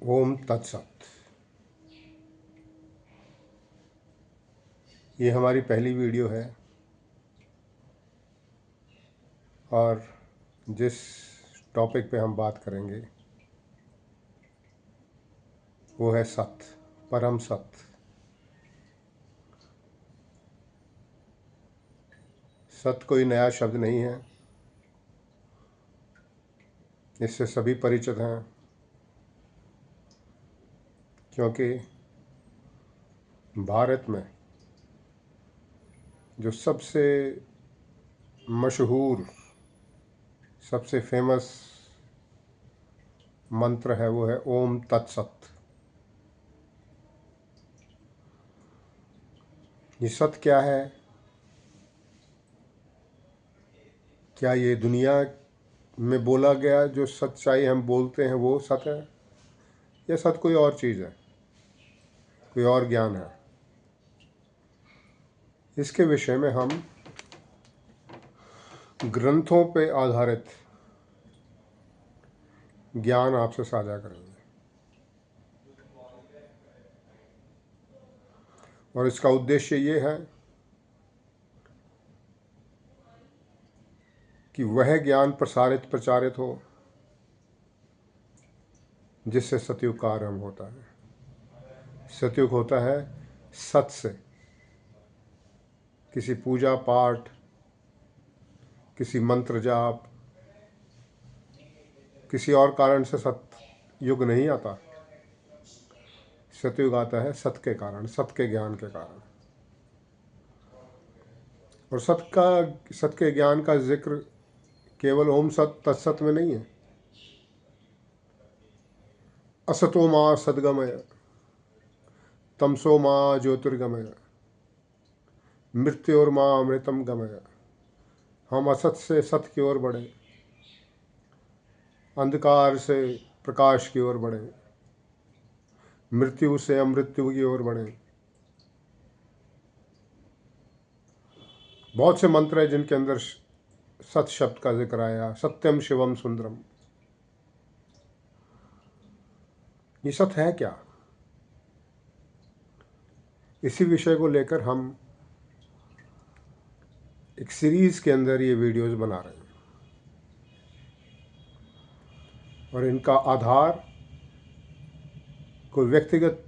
ओम तत्सत। ये हमारी पहली वीडियो है और जिस टॉपिक पे हम बात करेंगे वो है सत्य, परम सत्य। सत्य कोई नया शब्द नहीं है, इससे सभी परिचित हैं क्योंकि भारत में जो सबसे मशहूर, सबसे फेमस मंत्र है वो है ओम तत्सत। ये सत्य क्या है? क्या ये दुनिया में बोला गया जो सच्चाई हम बोलते हैं वो सत्य है, या सत्य कोई और चीज़ है, कोई और ज्ञान है? इसके विषय में हम ग्रंथों पे आधारित ज्ञान आपसे साझा करेंगे और इसका उद्देश्य ये है कि वह ज्ञान प्रचारित हो जिससे सतयुग का आरंभ होता है। सतयुग होता है सत से। किसी पूजा पाठ, किसी मंत्र जाप, किसी और कारण से सतयुग नहीं आता। सतयुग आता है सत्य के कारण, सत्य के ज्ञान के कारण। और सत्य के ज्ञान का जिक्र केवल ओम सत तत्सत में नहीं है। असतो मां सद्गमय, तमसो मां ज्योतिर्गमय, मृत्योर्मां अमृतम गमय। हम असत से सत्य की ओर बढ़े, अंधकार से प्रकाश की ओर बढ़े, मृत्यु से अमृत्यु की ओर बढ़े। बहुत से मंत्र हैं जिनके अंदर सत्य शब्द का जिक्र आया। सत्यम शिवम सुंदरम। ये सत्य है क्या? इसी विषय को लेकर हम एक सीरीज के अंदर ये वीडियोस बना रहे हैं और इनका आधार कोई व्यक्तिगत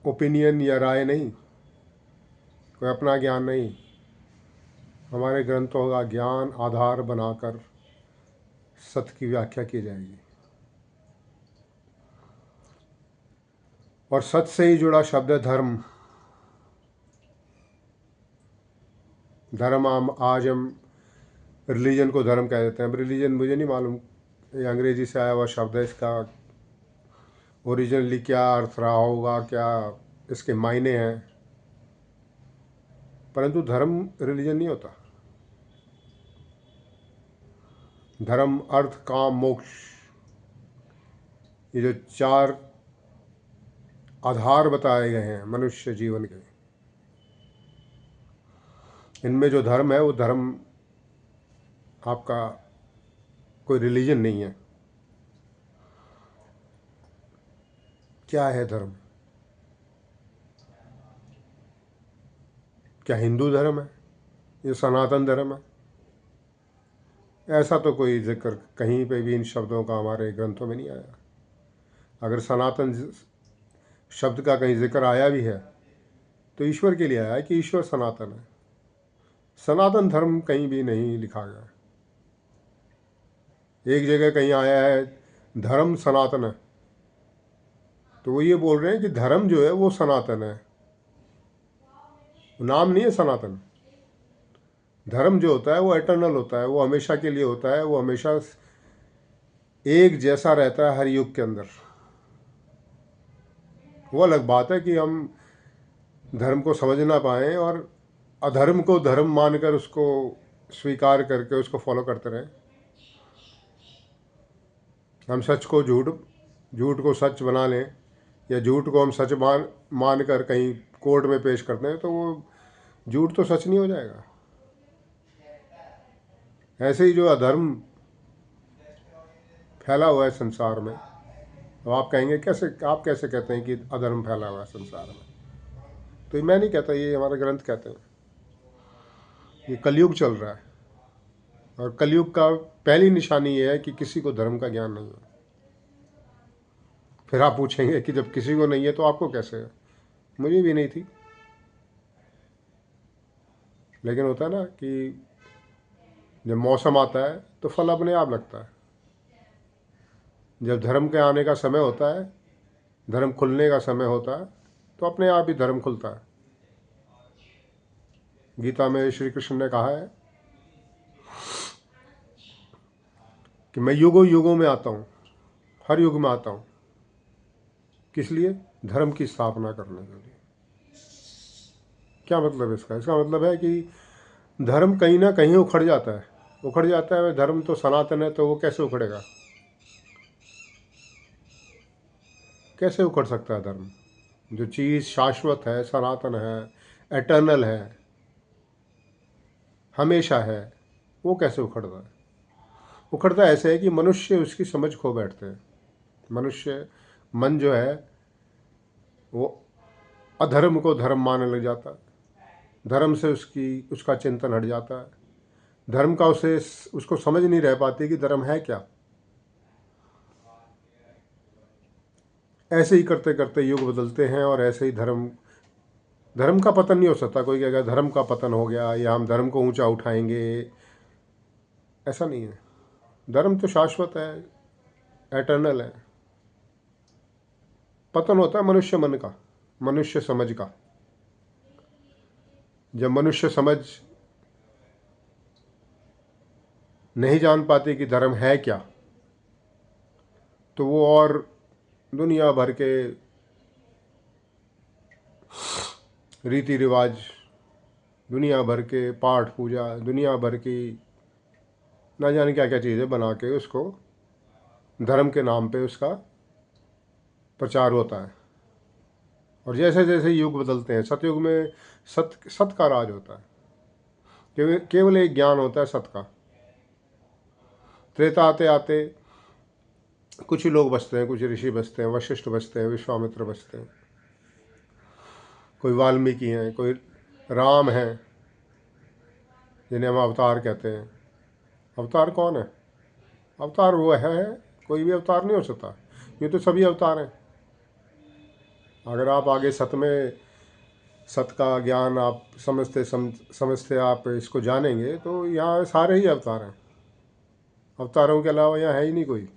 ओपिनियन या राय नहीं, कोई अपना ज्ञान नहीं। हमारे ग्रंथों का ज्ञान आधार बनाकर सत्य की व्याख्या की जाएगी और सत्य से ही जुड़ा शब्द है धर्म। धर्म आज हम रिलीजन को धर्म कह देते हैं। अब रिलीजन मुझे नहीं मालूम, ये अंग्रेजी से आया हुआ शब्द है। इसका ओरिजिनली क्या अर्थ रहा होगा, क्या इसके मायने हैं, परंतु धर्म रिलीजन नहीं होता। धर्म, अर्थ, काम, मोक्ष, ये जो चार आधार बताए गए हैं मनुष्य जीवन के, इनमें जो धर्म है वो धर्म आपका कोई रिलीजन नहीं है। क्या है धर्म? क्या हिंदू धर्म है? ये सनातन धर्म है? ऐसा तो कोई जिक्र कहीं पे भी इन शब्दों का हमारे ग्रंथों में नहीं आया। अगर सनातन शब्द का कहीं जिक्र आया भी है तो ईश्वर के लिए आया है कि ईश्वर सनातन है। सनातन धर्म कहीं भी नहीं लिखा गया। एक जगह कहीं आया है धर्म सनातन है, तो वो ये बोल रहे हैं कि धर्म जो है वो सनातन है, नाम नहीं है सनातन। धर्म जो होता है वो एटर्नल होता है, वो हमेशा के लिए होता है, वो हमेशा एक जैसा रहता है हर युग के अंदर। वो अलग बात है कि हम धर्म को समझ ना पाएँ और अधर्म को धर्म मानकर उसको स्वीकार करके उसको फॉलो करते रहें। हम सच को झूठ, झूठ को सच बना लें, या झूठ को हम सच मान कर कहीं कोर्ट में पेश करते हैं तो वो झूठ तो सच नहीं हो जाएगा। ऐसे ही जो अधर्म फैला हुआ है संसार में, अब आप कहेंगे कैसे, आप कैसे कहते हैं कि अधर्म फैला हुआ है संसार में? तो मैं नहीं कहता, ये हमारे ग्रंथ कहते हैं। ये कलयुग चल रहा है, और कलयुग का पहली निशानी ये है कि किसी को धर्म का ज्ञान नहीं है। फिर आप पूछेंगे कि जब किसी को नहीं है तो आपको कैसे है? मुझे भी नहीं थी, लेकिन होता है ना कि जब मौसम आता है तो फल अपने आप लगता है। जब धर्म के आने का समय होता है, धर्म खुलने का समय होता है, तो अपने आप ही धर्म खुलता है। गीता में श्री कृष्ण ने कहा है कि मैं युगों युगों में आता हूँ, हर युग में आता हूँ। किस लिए? धर्म की स्थापना करने के लिए। क्या मतलब इसका? इसका मतलब है कि धर्म कहीं ना कहीं उखड़ जाता है, उखड़ जाता है। धर्म तो सनातन है, तो वो कैसे उखड़ेगा? कैसे उखड़ सकता है धर्म? जो चीज़ शाश्वत है, सनातन है, एटर्नल है, हमेशा है, वो कैसे उखड़ता है? उखड़ता ऐसे है कि मनुष्य उसकी समझ खो बैठते हैं। मनुष्य मन जो है वो अधर्म को धर्म मानने लग जाता है, धर्म से उसका चिंतन हट जाता है, धर्म का उसको समझ नहीं रह पाती कि धर्म है क्या। ऐसे ही करते करते युग बदलते हैं, और ऐसे ही धर्म धर्म का पतन नहीं हो सकता। कोई कहेगा धर्म का पतन हो गया या हम धर्म को ऊंचा उठाएंगे, ऐसा नहीं है। धर्म तो शाश्वत है, एटर्नल है। पतन होता है मनुष्य मन का, मनुष्य समझ का। जब मनुष्य समझ नहीं जान पाती कि धर्म है क्या, तो वो और दुनिया भर के रीति रिवाज, दुनिया भर के पाठ पूजा, दुनिया भर की ना जाने क्या क्या चीज़ें बना के उसको धर्म के नाम पे उसका प्रचार होता है। और जैसे जैसे युग बदलते हैं, सतयुग में सत का राज होता है, केवल एक ज्ञान होता है सत का। त्रेता आते आते कुछ ही लोग बचते हैं, कुछ ऋषि बचते हैं, वशिष्ठ बचते हैं, विश्वामित्र बचते हैं, कोई वाल्मीकि हैं, कोई राम हैं, जिन्हें हम अवतार कहते हैं। अवतार कौन है? अवतार वो है, कोई भी अवतार नहीं हो सकता, ये तो सभी अवतार हैं। अगर आप आगे सत में, सत का ज्ञान आप समझते आप इसको जानेंगे, तो यहाँ सारे ही अवतार हैं। अवतारों के अलावा यहाँ है ही नहीं कोई।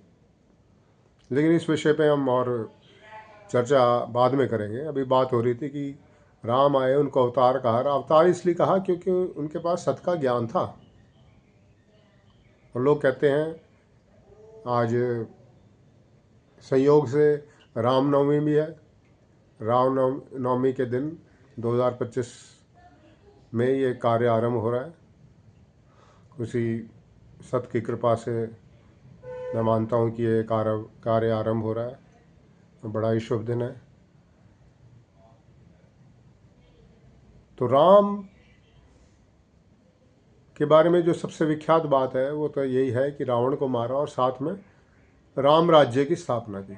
लेकिन इस विषय पे हम और चर्चा बाद में करेंगे। अभी बात हो रही थी कि राम आए, उनको अवतार कहा। अवतार इसलिए कहा क्योंकि उनके पास सत का ज्ञान था। और लोग कहते हैं आज संयोग से रामनवमी भी है। रामनवमी के दिन 2025 में ये कार्य आरंभ हो रहा है। उसी सत की कृपा से मैं मानता हूँ कि ये कार्य आरंभ हो रहा है। बड़ा ही शुभ दिन है। तो राम के बारे में जो सबसे विख्यात बात है वो तो यही है कि रावण को मारा और साथ में राम राज्य की स्थापना की।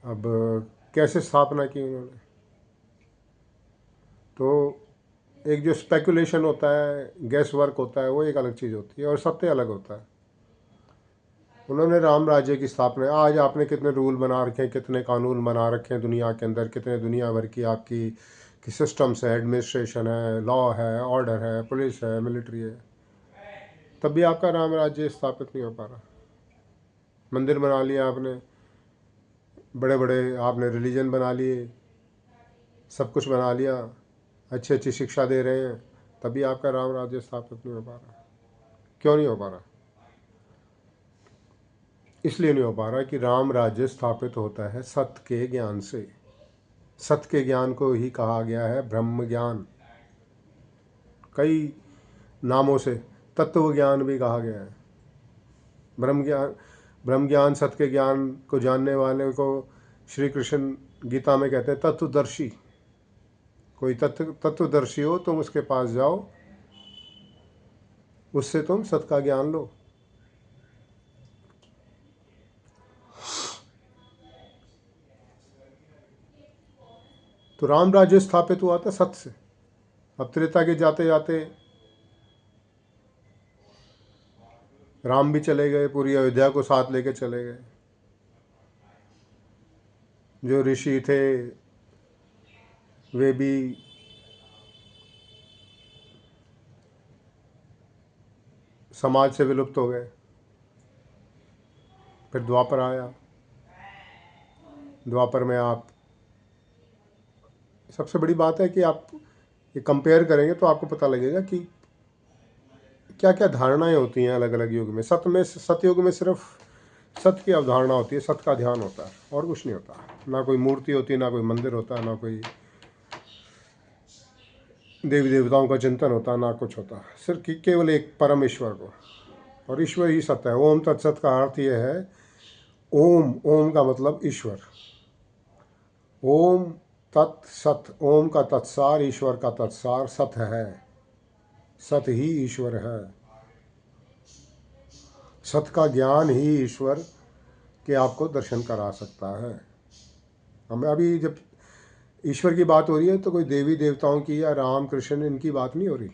अब कैसे स्थापना की उन्होंने? तो एक जो स्पेकुलेशन होता है, गैस वर्क होता है, वो एक अलग चीज़ होती है, और सत्य अलग होता है। उन्होंने राम राज्य की स्थापना, आज आपने कितने रूल बना रखे हैं, कितने कानून बना रखे हैं दुनिया के अंदर, कितने दुनिया भर की आपकी कि सिस्टम्स है, एडमिनिस्ट्रेशन है, लॉ है, ऑर्डर है, पुलिस है, मिलिट्री है, तब भी आपका राम राज्य स्थापित नहीं हो पा रहा। मंदिर बना लिया आपने, बड़े बड़े आपने रिलीजन बना लिए, सब कुछ बना लिया, अच्छी अच्छी शिक्षा दे रहे हैं, तभी आपका राम राज्य स्थापित नहीं हो पा रहा। क्यों नहीं हो पा रहा? इसलिए नहीं हो पा रहा कि राम राज्य स्थापित होता है सत्य के ज्ञान से। सत्य के ज्ञान को ही कहा गया है ब्रह्म ज्ञान। कई नामों से तत्व ज्ञान भी कहा गया है। ब्रह्म ज्ञान, सत्य के ज्ञान को जानने वाले को श्री कृष्ण गीता में कहते हैं तत्वदर्शी। कोई तत्वदर्शी हो तुम उसके पास जाओ, उससे तुम सत्य का ज्ञान लो। तो राम राज्य स्थापित हुआ था सत्य से। अब त्रेता के जाते जाते राम भी चले गए, पूरी अयोध्या को साथ लेके चले गए। जो ऋषि थे वे भी समाज से विलुप्त हो गए। फिर द्वापर आया। द्वापर में आप, सबसे बड़ी बात है कि आप ये कंपेयर करेंगे तो आपको पता लगेगा कि क्या क्या धारणाएं होती हैं अलग अलग युग में। सतयुग में सिर्फ सत्य की अवधारणा होती है, सत्य का ध्यान होता है और कुछ नहीं होता। ना कोई मूर्ति होती, ना कोई मंदिर होता, ना कोई देवी देवताओं का चिंतन होता, ना कुछ होता। सिर्फ केवल एक परम ईश्वर को, और ईश्वर ही सत्य है। ओम तत्सत का अर्थ यह है, ओम, ओम का मतलब ईश्वर। ओम तत्सत, ओम का तत्सार, ईश्वर का तत्सार सत्य है। सत्य ही ईश्वर है। सत्य का ज्ञान ही ईश्वर के आपको दर्शन करा सकता है। हमें अभी जब ईश्वर की बात हो रही है तो कोई देवी देवताओं की या राम कृष्ण इनकी बात नहीं हो रही।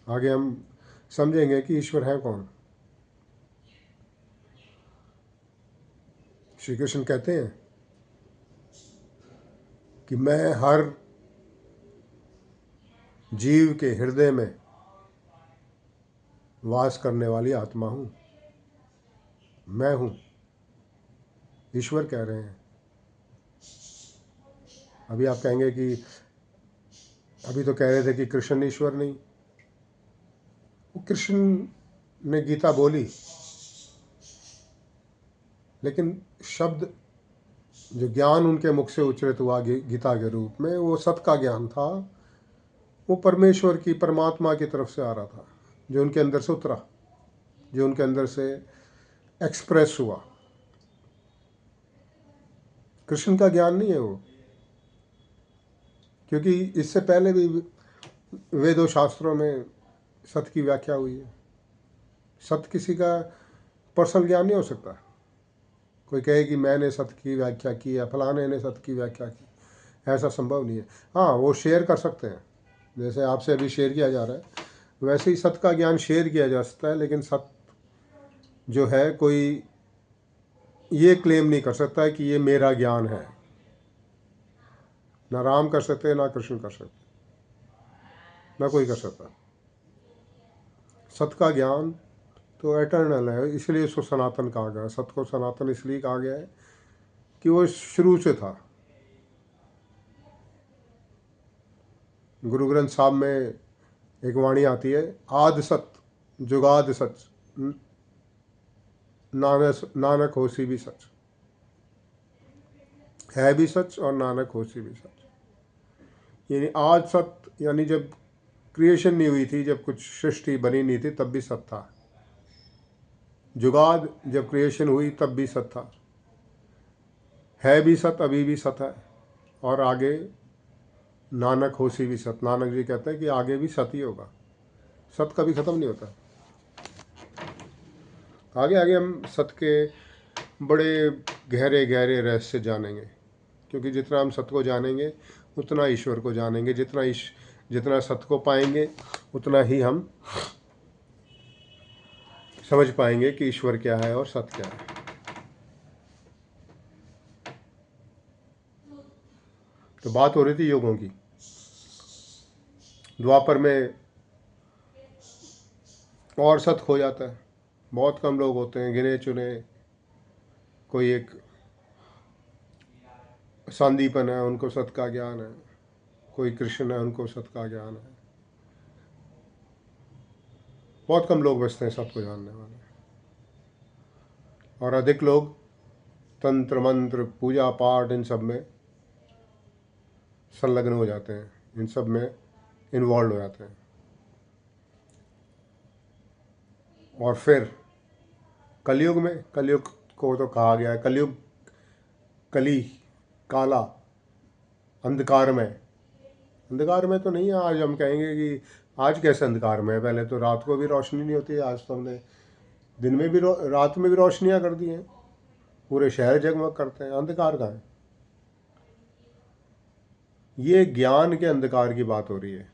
आगे हम समझेंगे कि ईश्वर है कौन। श्री कृष्ण कहते हैं कि मैं हर जीव के हृदय में वास करने वाली आत्मा हूं। मैं हूं, ईश्वर कह रहे हैं। अभी आप कहेंगे कि अभी तो कह रहे थे कि कृष्ण ईश्वर नहीं। वो कृष्ण ने गीता बोली, लेकिन शब्द जो ज्ञान उनके मुख से उच्चरित हुआ गीता के रूप में, वो सत्य का ज्ञान था। वो परमेश्वर की, परमात्मा की तरफ से आ रहा था, जो उनके अंदर से उतरा, जो उनके अंदर से एक्सप्रेस हुआ। कृष्ण का ज्ञान नहीं है वो, क्योंकि इससे पहले भी वेदों शास्त्रों में सत्य की व्याख्या हुई है। सत्य किसी का पर्सनल ज्ञान नहीं हो सकता। कोई कहे कि मैंने सत्य की व्याख्या की या फलाने ने सत्य की व्याख्या की, ऐसा संभव नहीं है। हाँ, वो शेयर कर सकते हैं, जैसे आपसे अभी शेयर किया जा रहा है, वैसे ही सत्य का ज्ञान शेयर किया जा सकता है। लेकिन सत्य जो है, कोई ये क्लेम नहीं कर सकता है कि ये मेरा ज्ञान है। ना राम कर सकते, ना कृष्ण कर सकते, ना कोई कर सकता। सत्य का ज्ञान तो एटर्नल है, इसलिए उसको सनातन कहा गया है। सत्य को सनातन इसलिए कहा गया है कि वो शुरू से था। गुरु ग्रंथ साहब में एक वाणी आती है, आद सत्य जुगाद सच, नानक होसी भी सच। है भी सच और नानक होसी भी सच। यानी आज सत्य, यानी जब क्रिएशन नहीं हुई थी, जब कुछ सृष्टि बनी नहीं थी, तब भी सत्य था। जुगाद, जब क्रिएशन हुई तब भी सत्य था। है भी सत्य, अभी भी सत्य है, और आगे नानक होसी भी सत्य। नानक जी कहते हैं कि आगे भी सत्य ही होगा, सत्य कभी खत्म नहीं होता। आगे आगे हम सत्य के बड़े गहरे गहरे रहस्य जानेंगे, क्योंकि जितना हम सत्य को जानेंगे उतना ईश्वर को जानेंगे। जितना सत्य को पाएंगे उतना ही हम समझ पाएंगे कि ईश्वर क्या है और सत्य क्या है। तो बात हो रही थी योगों की। द्वापर में और सत्य खो जाता है। बहुत कम लोग होते हैं, गिने चुने। कोई एक सांदीपन है, उनको सत्य का ज्ञान है। कोई कृष्ण है, उनको सत्य का ज्ञान है। बहुत कम लोग बचते हैं सत्य को जानने वाले, और अधिक लोग तंत्र मंत्र पूजा पाठ इन सब में संलग्न हो जाते हैं, इन सब में इन्वॉल्व हो जाते हैं। और फिर कलयुग में, कलयुग को तो कहा गया है कलयुग, कली, काला, अंधकार में। अंधकार में तो नहीं है, आज हम कहेंगे कि आज कैसे अंधकार में है? पहले तो रात को भी रोशनी नहीं होती है, आज तो हमने दिन में भी रात में भी रोशनियाँ कर दी हैं, पूरे शहर जगमग करते हैं, अंधकार कहाँ है? ये ज्ञान के अंधकार की बात हो रही है।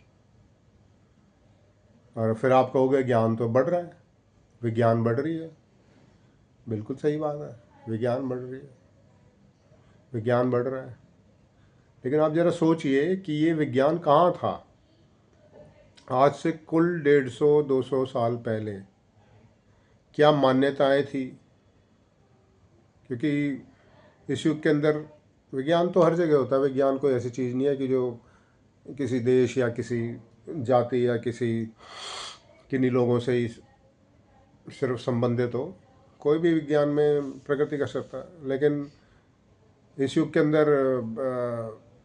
और फिर आप कहोगे ज्ञान तो बढ़ रहा है, विज्ञान बढ़ रही है। बिल्कुल सही बात है, विज्ञान बढ़ रही है, विज्ञान बढ़ रहा है। लेकिन आप जरा सोचिए कि ये विज्ञान कहाँ था आज से कुल 150-200 साल पहले? क्या मान्यताएं थी? क्योंकि इस युग के अंदर विज्ञान तो हर जगह होता है। विज्ञान कोई ऐसी चीज़ नहीं है कि जो किसी देश या किसी जाति या किसी किन्हीं लोगों से ही सिर्फ संबंधित हो। कोई भी विज्ञान में प्रगति कर सकता है। लेकिन इस युग के अंदर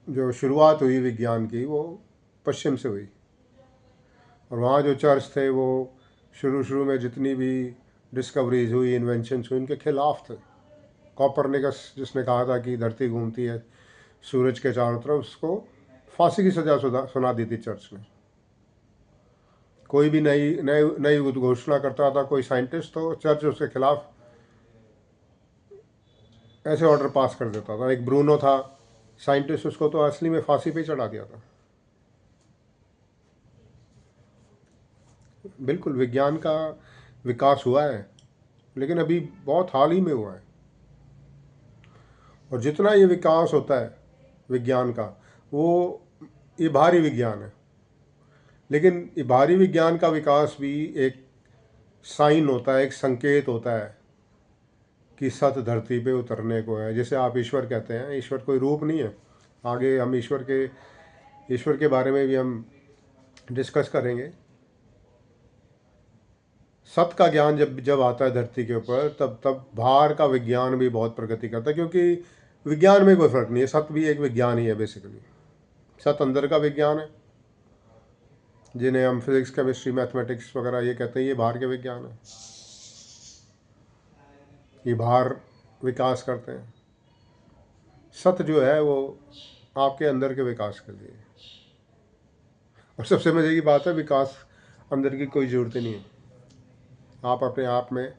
जो शुरुआत हुई विज्ञान की वो पश्चिम से हुई। और वहाँ जो चर्च थे वो शुरू में जितनी भी डिस्कवरीज हुई, इन्वेंशंस हुई, उनके खिलाफ थे। कॉपरनिकस जिसने कहा था कि धरती घूमती है सूरज के चारों तरफ, उसको फांसी की सजा सुना दी थी चर्च ने। कोई भी नई नई नई घोषणा करता था कोई साइंटिस्ट, तो चर्च उसके खिलाफ ऐसे ऑर्डर पास कर देता था। एक ब्रूनो था साइंटिस्ट, उसको तो असली में फांसी पे चढ़ा दिया था। बिल्कुल विज्ञान का विकास हुआ है, लेकिन अभी बहुत हाल ही में हुआ है। और जितना ये विकास होता है विज्ञान का, वो ये भारी विज्ञान है। लेकिन ये भारी विज्ञान का विकास भी एक साइन होता है, एक संकेत होता है कि सत धरती पे उतरने को है। जैसे आप ईश्वर कहते हैं, ईश्वर कोई रूप नहीं है। आगे हम ईश्वर के बारे में भी हम डिस्कस करेंगे। सत का ज्ञान जब जब आता है धरती के ऊपर, तब बाहर का विज्ञान भी बहुत प्रगति करता है। क्योंकि विज्ञान में कोई फर्क नहीं है, सत भी एक विज्ञान ही है बेसिकली। सत अंदर का विज्ञान है, जिन्हें हम फिजिक्स, केमिस्ट्री, मैथमेटिक्स वगैरह ये कहते हैं, ये बाहर के विज्ञान है। ये बाहर विकास करते हैं। सत जो है वो आपके अंदर के विकास के लिए। और सबसे मजे की बात है, विकास अंदर की कोई ज़रूरत नहीं है। आप अपने आप में,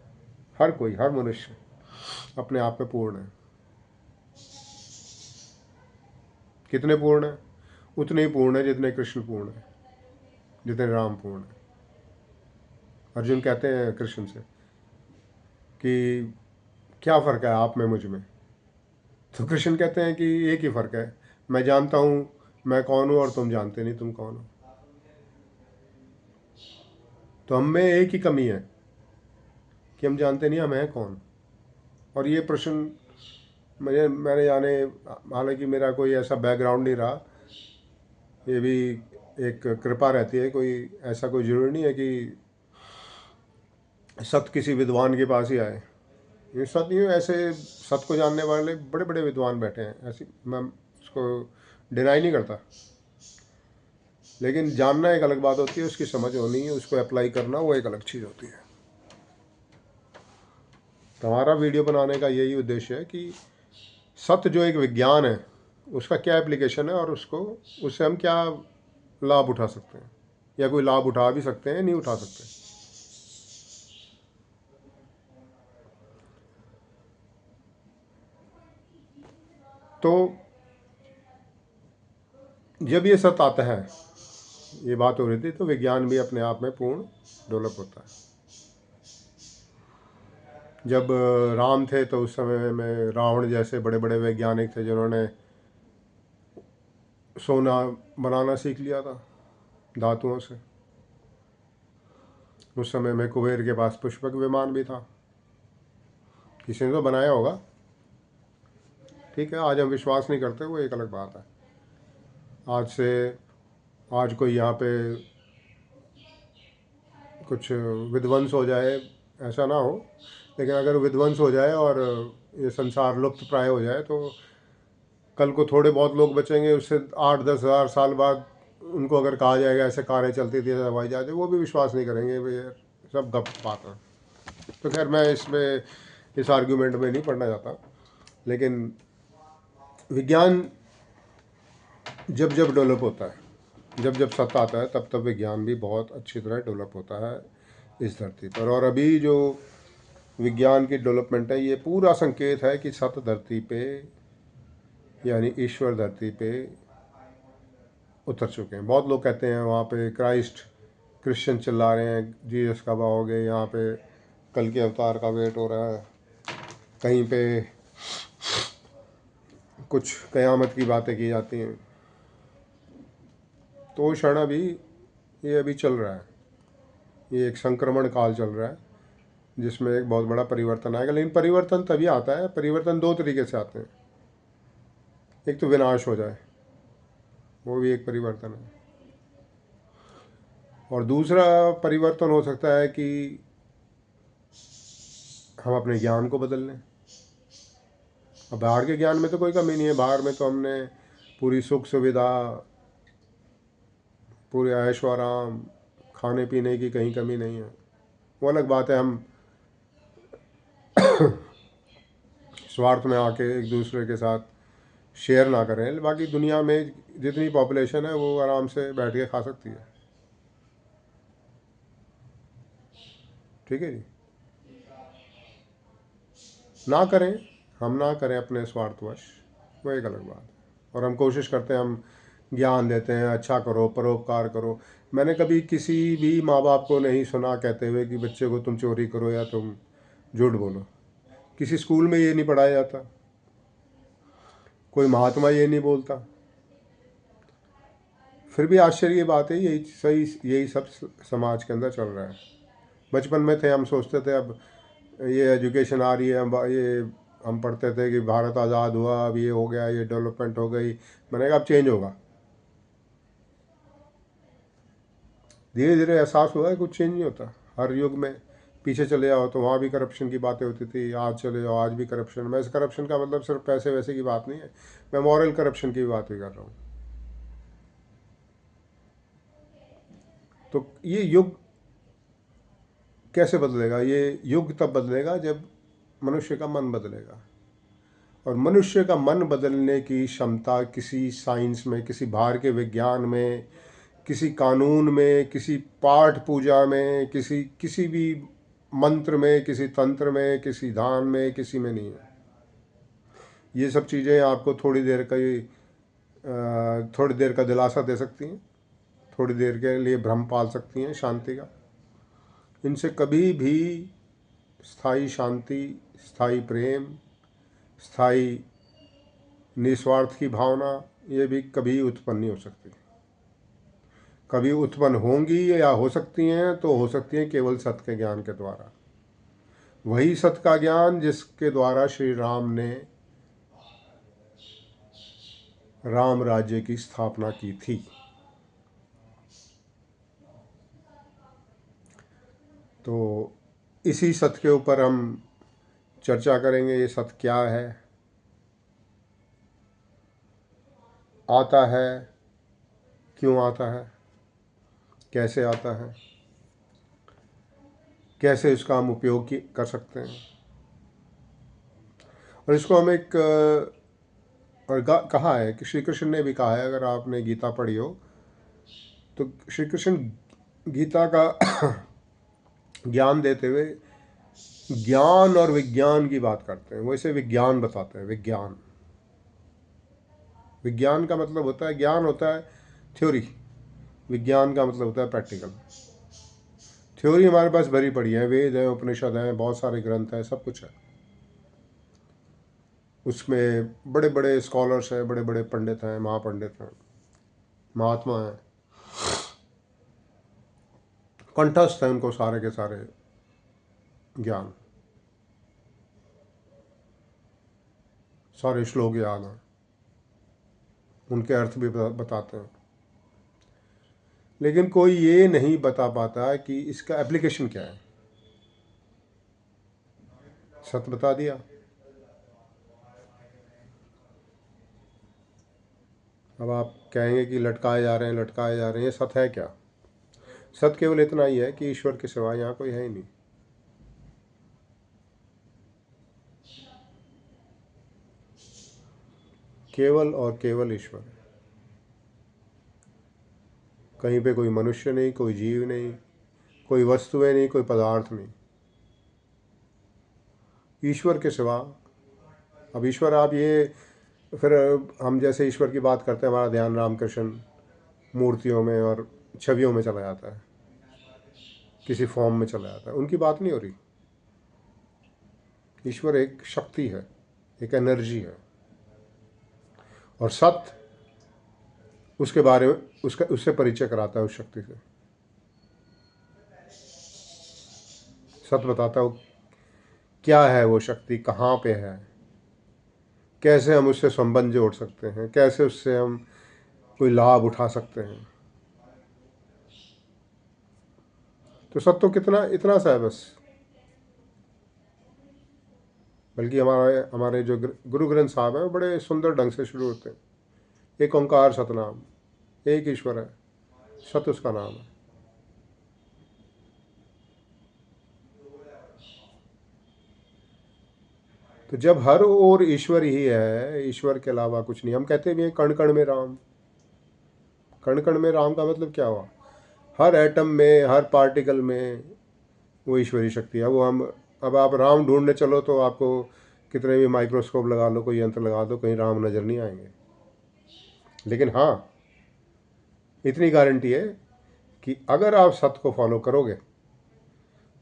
हर मनुष्य अपने आप में पूर्ण है। कितने पूर्ण है? उतने ही पूर्ण है जितने कृष्ण पूर्ण है, जितने राम पूर्ण है। अर्जुन कहते हैं कृष्ण से कि क्या फ़र्क है आप में मुझ में? तो कृष्ण कहते हैं कि एक ही फ़र्क है, मैं जानता हूँ मैं कौन हूँ और तुम जानते नहीं तुम कौन हो। तो हम में एक ही कमी है कि हम जानते नहीं हम हैं कौन। और ये प्रश्न मैंने जाने, हालांकि मेरा कोई ऐसा बैकग्राउंड नहीं रहा, ये भी एक कृपा रहती है। कोई ऐसा कोई ज़रूरी नहीं है कि सत किसी विद्वान के पास ही आए। ये सत नहीं, ऐसे सत को जानने वाले बड़े बड़े विद्वान बैठे हैं, ऐसी मैं उसको डिनाई नहीं करता। लेकिन जानना एक अलग बात होती है, उसकी समझ होनी है, उसको अप्लाई करना वो एक अलग चीज़ होती है। तो हमारा वीडियो बनाने का यही उद्देश्य है कि सत्य जो एक विज्ञान है उसका क्या एप्लीकेशन है और उससे हम क्या लाभ उठा सकते हैं, या कोई लाभ उठा भी सकते हैं, नहीं उठा सकते। तो जब ये सत्य आता है, ये बात हो रही थी, तो विज्ञान भी अपने आप में पूर्ण डेवलप होता है। जब राम थे तो उस समय में रावण जैसे बड़े बड़े वैज्ञानिक थे जिन्होंने सोना बनाना सीख लिया था धातुओं से। उस समय में कुबेर के पास पुष्पक विमान भी था, किसी ने तो बनाया होगा। ठीक है, आज हम विश्वास नहीं करते, वो एक अलग बात है। आज कोई यहाँ पे कुछ विध्वंस हो जाए, ऐसा ना हो, लेकिन अगर विध्वंस हो जाए और ये संसार लुप्त प्राय हो जाए, तो कल को थोड़े बहुत लोग बचेंगे। उससे 8-10 हज़ार साल बाद उनको अगर कहा जाएगा ऐसे कारें चलती थी, ऐसे हवाई जहाज, वो भी विश्वास नहीं करेंगे, भाई यार सब गप बात है। तो खैर मैं इस आर्ग्यूमेंट में नहीं पढ़ना चाहता। लेकिन विज्ञान जब जब डेवलप होता है, जब जब सत्य आता है तब तब विज्ञान भी बहुत अच्छी तरह डेवलप होता है इस धरती पर। और अभी जो विज्ञान की डेवलपमेंट है ये पूरा संकेत है कि सत्य धरती पे यानी ईश्वर धरती पे उतर चुके हैं। बहुत लोग कहते हैं वहाँ पे क्राइस्ट, क्रिश्चियन चिल्ला रहे हैं जीसस कब आओगे, यहाँ पे कल के अवतार का वेट हो रहा है, कहीं पे कुछ क़यामत की बातें की जाती हैं। तो वो क्षण अभी ये अभी चल रहा है, ये एक संक्रमण काल चल रहा है जिसमें एक बहुत बड़ा परिवर्तन आएगा। लेकिन परिवर्तन तभी आता है, परिवर्तन दो तरीके से आते हैं। एक तो विनाश हो जाए, वो भी एक परिवर्तन है, और दूसरा परिवर्तन हो सकता है कि हम अपने ज्ञान को बदल लें। अब बाहर के ज्ञान में तो कोई कमी नहीं है, बाहर में तो हमने पूरी सुख सुविधा, पूरे ऐशो आराम, खाने पीने की कहीं कमी नहीं है। वो अलग बात है, हम स्वार्थ में आके एक दूसरे के साथ शेयर ना करें। बाकी दुनिया में जितनी पॉपुलेशन है वो आराम से बैठ के खा सकती है। ठीक है जी, ना करें, हम ना करें अपने स्वार्थवश, वो एक अलग बात है। और हम कोशिश करते हैं, हम ज्ञान देते हैं, अच्छा करो, परोपकार करो। मैंने कभी किसी भी माँ बाप को नहीं सुना कहते हुए कि बच्चे को तुम चोरी करो या तुम झूठ बोलो। किसी स्कूल में ये नहीं पढ़ाया जाता, कोई महात्मा ये नहीं बोलता। फिर भी आश्चर्य की बात है, यही सही, यही सब समाज के अंदर चल रहा है। बचपन में थे हम सोचते थे अब ये एजुकेशन आ रही है, हम पढ़ते थे कि भारत आज़ाद हुआ, अब ये हो गया, ये डेवलपमेंट हो गई। मैंने कहा अब चेंज होगा। धीरे धीरे एहसास हुआ है कुछ चेंज नहीं होता। हर युग में पीछे चले जाओ तो वहाँ भी करप्शन की बातें होती थी, आज चले जाओ आज भी करप्शन। मैं इस करप्शन का मतलब सिर्फ पैसे वैसे की बात नहीं है, मैं मॉरल करप्शन की बात भी कर रहा हूँ। तो ये युग कैसे बदलेगा? ये युग तब बदलेगा जब मनुष्य का मन बदलेगा। और मनुष्य का मन बदलने की क्षमता किसी साइंस में, किसी बाहर के विज्ञान में, किसी कानून में, किसी पाठ पूजा में, किसी किसी भी मंत्र में, किसी तंत्र में, किसी धाम में, किसी में नहीं है। ये सब चीज़ें आपको थोड़ी देर का दिलासा दे सकती हैं, थोड़ी देर के लिए भ्रम पाल सकती हैं शांति का। इनसे कभी भी स्थायी शांति, स्थायी प्रेम, स्थायी निस्वार्थ की भावना, ये भी कभी उत्पन्न नहीं हो सकती। कभी उत्पन्न होंगी या हो सकती हैं तो हो सकती हैं केवल सत्य के ज्ञान के द्वारा। वही सत्य का ज्ञान जिसके द्वारा श्री राम ने राम राज्य की स्थापना की थी। तो इसी सत्य के ऊपर हम चर्चा करेंगे। ये सत्य क्या है, आता है, क्यों आता है, कैसे आता है, कैसे इसका हम उपयोग कर सकते हैं। और इसको हम एक और कहा है कि श्री कृष्ण ने भी कहा है, अगर आपने गीता पढ़ी हो तो श्री कृष्ण गीता का ज्ञान देते हुए ज्ञान और विज्ञान की बात करते हैं। वो इसे विज्ञान बताते हैं। विज्ञान, विज्ञान का मतलब होता है, ज्ञान होता है थ्योरी, विज्ञान का मतलब होता है प्रैक्टिकल। थ्योरी हमारे पास भरी पड़ी है, वेद है, उपनिषद हैं, बहुत सारे ग्रंथ हैं, सब कुछ है। उसमें बड़े बड़े स्कॉलर्स हैं, बड़े बड़े पंडित हैं, महापंडित हैं, महात्मा हैं, कंठस्थ हैं उनको सारे के सारे ज्ञान, सारे श्लोक याद हैं, उनके अर्थ भी बताते हैं। लेकिन कोई ये नहीं बता पाता कि इसका एप्लीकेशन क्या है। सत्य बता दिया, अब आप कहेंगे कि लटकाए जा रहे हैं, लटकाए जा रहे हैं, ये सत्य है क्या? सत्य केवल इतना ही है कि ईश्वर के सिवा यहाँ कोई है ही नहीं। केवल और केवल ईश्वर है। कहीं पे कोई मनुष्य नहीं, कोई जीव नहीं, कोई वस्तुएं नहीं, कोई पदार्थ नहीं, ईश्वर के सिवा। अब ईश्वर आप ये, फिर हम जैसे ईश्वर की बात करते हैं, हमारा ध्यान रामकृष्ण मूर्तियों में और छवियों में चला जाता है, किसी फॉर्म में चला जाता है। उनकी बात नहीं हो रही। ईश्वर एक शक्ति है, एक एनर्जी है, और सत्य उसके बारे में उसका उससे परिचय कराता है, उस शक्ति से। सत्य बताता है क्या है वो शक्ति, कहाँ पे है, कैसे हम उससे संबंध जोड़ सकते हैं, कैसे उससे हम कोई लाभ उठा सकते हैं। तो सत्य तो कितना इतना सा है बस। बल्कि हमारे हमारे जो गुरु ग्रंथ साहब हैं वो बड़े सुंदर ढंग से शुरू होते हैं। एक ओंकार सतनाम, एक ईश्वर है, सत्य उसका नाम है। तो जब हर ओर ईश्वर ही है, ईश्वर के अलावा कुछ नहीं। हम कहते भी हैं कण कण में राम। कण कण में राम का मतलब क्या हुआ? हर एटम में, हर पार्टिकल में वो ईश्वरी शक्ति है। वो हम, अब आप राम ढूंढने चलो तो आपको कितने भी माइक्रोस्कोप लगा लो, कोई यंत्र लगा दो, कहीं राम नज़र नहीं आएंगे। लेकिन हाँ, इतनी गारंटी है कि अगर आप सत्य को फॉलो करोगे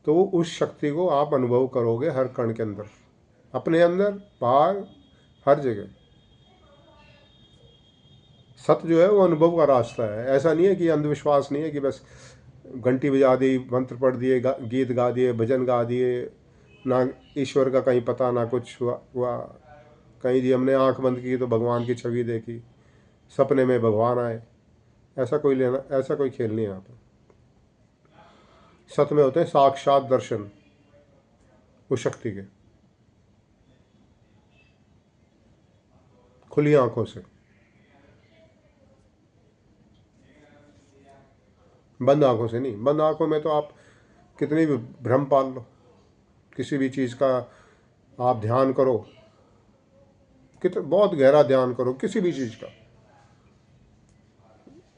तो उस शक्ति को आप अनुभव करोगे हर कण के अंदर, अपने अंदर, बाहर, हर जगह। सत्य जो है वो अनुभव का रास्ता है। ऐसा नहीं है कि अंधविश्वास नहीं है कि बस घंटी बजा दी, मंत्र पढ़ दिए, गीत गा दिए, भजन गा दिए, ना ईश्वर का कहीं पता, ना कुछ हुआ। कहीं जी हमने आंख बंद की तो भगवान की छवि देखी, सपने में भगवान आए। ऐसा कोई खेल नहीं है यहाँ पर। सत्य में होते हैं साक्षात दर्शन उस शक्ति के, खुली आंखों से। बंद आंखों से नहीं। बंद आंखों में तो आप कितनी भी भ्रम पाल लो, किसी भी चीज़ का आप ध्यान करो, बहुत गहरा ध्यान करो किसी भी चीज़ का।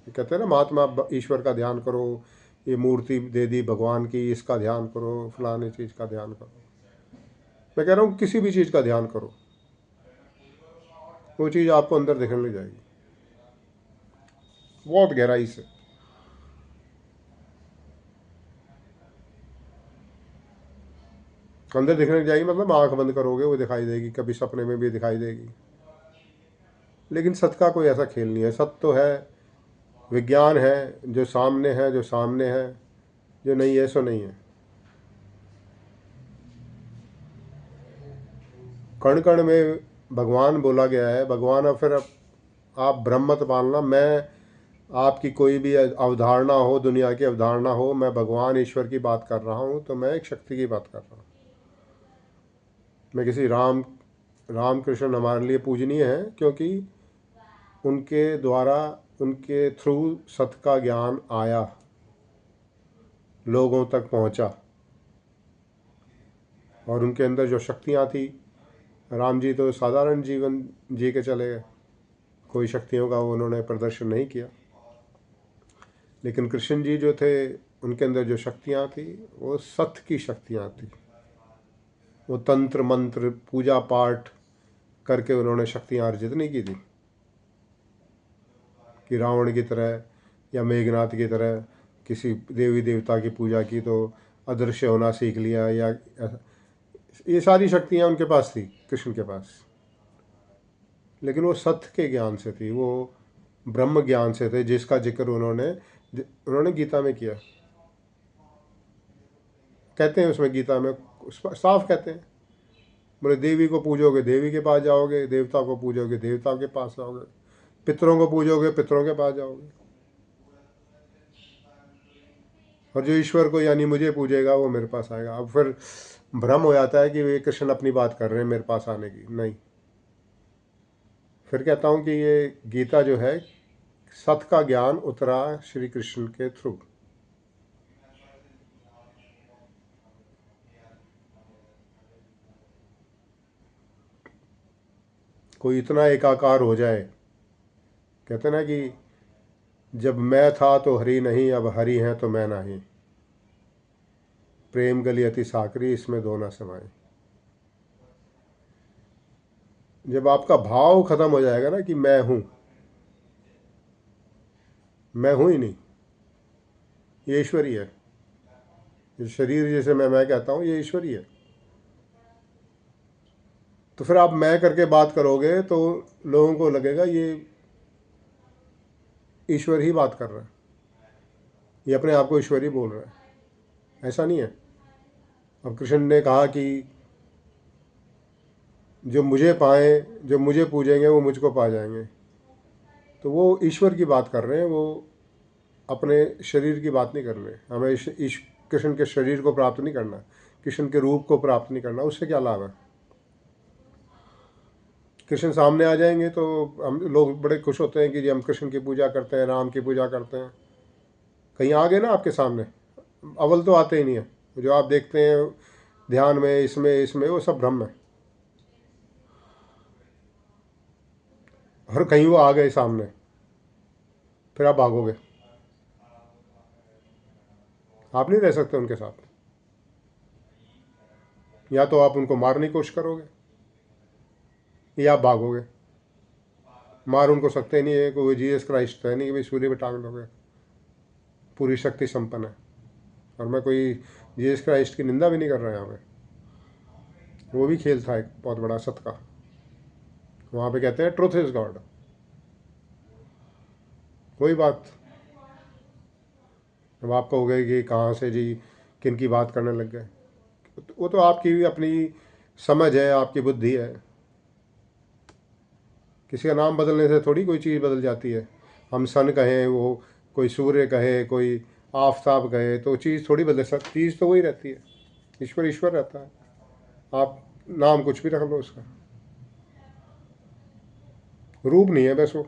कहते हैं ना, महात्मा ईश्वर का ध्यान करो, ये मूर्ति दे दी भगवान की, इसका ध्यान करो, फलाने चीज़ का ध्यान करो। मैं कह रहा हूँ किसी भी चीज़ का ध्यान करो, वो चीज़ आपको अंदर दिखने लग जाएगी बहुत गहराई से। अंदर दिखने लग जाएगी मतलब आंख बंद करोगे वो दिखाई देगी, कभी सपने में भी दिखाई देगी। लेकिन सत्य का कोई ऐसा खेल नहीं है। सत्य तो है, विज्ञान है, जो सामने है, जो सामने है, जो नहीं है सो नहीं है। कण कण में भगवान बोला गया है। भगवान, अब फिर आप ब्रह्म मत मानना। मैं आपकी कोई भी अवधारणा हो, दुनिया की अवधारणा हो, मैं भगवान ईश्वर की बात कर रहा हूँ तो मैं एक शक्ति की बात कर रहा हूँ। मैं किसी राम कृष्ण हमारे लिए पूजनीय है क्योंकि उनके द्वारा, उनके थ्रू सत्य का ज्ञान आया, लोगों तक पहुँचा, और उनके अंदर जो शक्तियाँ थी। राम जी तो साधारण जीवन जी के चले गए, कोई शक्तियों का उन्होंने प्रदर्शन नहीं किया। लेकिन कृष्ण जी जो थे, उनके अंदर जो शक्तियाँ थी वो सत्य की शक्तियाँ थी। वो तंत्र मंत्र पूजा पाठ करके उन्होंने शक्तियाँ अर्जित नहीं की थी कि रावण की तरह या मेघनाथ की तरह किसी देवी देवता की पूजा की तो अदृश्य होना सीख लिया, या ये सारी शक्तियाँ उनके पास थी, कृष्ण के पास। लेकिन वो सत्य के ज्ञान से थी, वो ब्रह्म ज्ञान से थे, जिसका जिक्र उन्होंने गीता में किया। कहते हैं उसमें, गीता में साफ कहते हैं, बोले देवी को पूजोगे देवी के पास जाओगे, देवता को पूजोगे देवता के पास जाओगे, पितरों को पूजोगे पितरों के पास जाओगे, और जो ईश्वर को यानी मुझे पूजेगा वो मेरे पास आएगा। अब फिर भ्रम हो जाता है कि वे कृष्ण अपनी बात कर रहे हैं मेरे पास आने की, नहीं। फिर कहता हूँ कि ये गीता जो है, सत्य का ज्ञान उतरा श्री कृष्ण के थ्रू। कोई इतना एकाकार हो जाए, कहते ना कि जब मैं था तो हरि नहीं, अब हरि हैं तो मैं नहीं। प्रेम गली अति साकरी, इसमें दो ना समाए। जब आपका भाव खत्म हो जाएगा ना कि मैं हूं, मैं हूं ही नहीं, ये ईश्वरी है। ये शरीर जैसे मैं कहता हूं, ये ईश्वरी है। तो फिर आप मैं करके बात करोगे तो लोगों को लगेगा ये ईश्वर ही बात कर रहा है, ये अपने आप को ईश्वरी बोल रहा है। ऐसा नहीं है। अब कृष्ण ने कहा कि जो मुझे पाए, जो मुझे पूजेंगे वो मुझको पा जाएंगे। तो वो ईश्वर की बात कर रहे हैं, वो अपने शरीर की बात नहीं कर रहे। हमें कृष्ण के शरीर को प्राप्त नहीं करना, कृष्ण के रूप को प्राप्त नहीं करना, उससे क्या लाभ है। कृष्ण सामने आ जाएंगे तो हम लोग बड़े खुश होते हैं कि जी हम कृष्ण की पूजा करते हैं, राम की पूजा करते हैं। कहीं आ गए ना आपके सामने, अव्वल तो आते ही नहीं है। जो आप देखते हैं ध्यान में, इसमें इसमें वो सब भ्रम है। और कहीं वो आ गए सामने, फिर आप भागोगे, आप नहीं रह सकते उनके साथ। या तो आप उनको मारने की कोशिश करोगे या आप भागोगे। मार उनको सकते नहीं है, कोई जीसस क्राइस्ट है नहीं कि भाई सूर्य पे टांग दोगे, पूरी शक्ति संपन्न है। और मैं कोई जीसस क्राइस्ट की निंदा भी नहीं कर रहा यहाँ पे। वो भी खेल था एक बहुत बड़ा सत का। वहाँ पे कहते हैं ट्रुथ इज गॉड। कोई बात। अब आप कहोगे कि कहाँ से जी किन की बात करने लग गए, वो तो आपकी अपनी समझ है, आपकी बुद्धि है। किसी का नाम बदलने से थोड़ी कोई चीज़ बदल जाती है। हम सन कहें, वो कोई सूर्य कहे, कोई आफताब कहे, तो चीज़ थोड़ी बदल सकती, चीज़ तो वही रहती है। ईश्वर ईश्वर रहता है। आप नाम कुछ भी रख लो उसका, रूप नहीं है बस वो।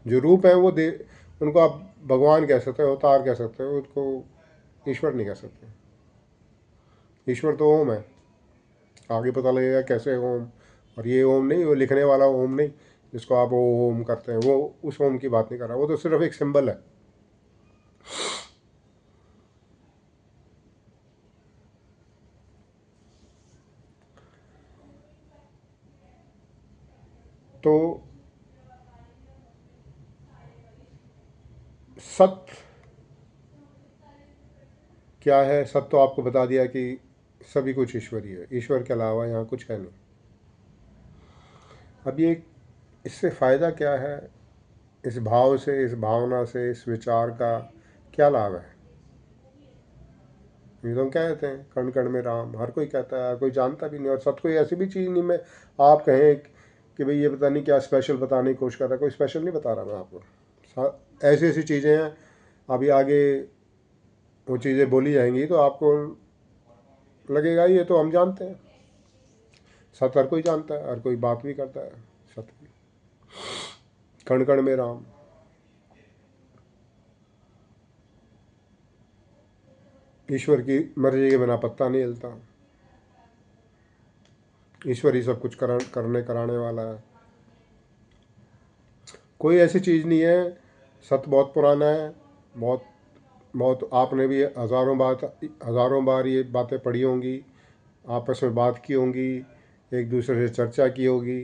जो रूप है वो दे, उनको आप भगवान कह सकते हो, अवतार कह सकते हो, उसको ईश्वर नहीं कह सकते। ईश्वर तो ओम है। आगे पता लगेगा कैसे ओम। और ये ओम नहीं, वो लिखने वाला ओम नहीं जिसको आप ओम करते हैं, वो उस ओम की बात नहीं कर रहा। वो तो सिर्फ एक सिंबल है। तो सत्य क्या है? सत्य तो आपको बता दिया कि सभी कुछ ईश्वरीय है, ईश्वर के अलावा यहाँ कुछ है नहीं। अब ये इससे फ़ायदा क्या है? इस भाव से, इस भावना से, इस विचार का क्या लाभ है? ये तो हम कहते हैं कण कण में राम, हर कोई कहता है, हर कोई जानता भी नहीं। और सत्य कोई ऐसी भी चीज़ नहीं, मैं आप कहें कि भाई ये पता नहीं क्या स्पेशल बताने की कोशिश कर रहा है, कोई स्पेशल नहीं बता रहा मैं आपको। ऐसी ऐसी चीज़ें हैं, अभी आगे वो चीज़ें बोली जाएंगी तो आपको लगेगा ये तो हम जानते हैं। सत्य हर कोई जानता है, हर कोई बात भी करता है सत्य की। कण कण में राम। ईश्वर की मर्जी के बिना पत्ता नहीं हिलता। ईश्वर ही सब कुछ करने कराने वाला है। कोई ऐसी चीज़ नहीं है। सत्य बहुत पुराना है, बहुत बहुत आपने भी हज़ारों बार ये बातें पढ़ी होंगी, आपस में बात की होंगी, एक दूसरे से चर्चा की होगी,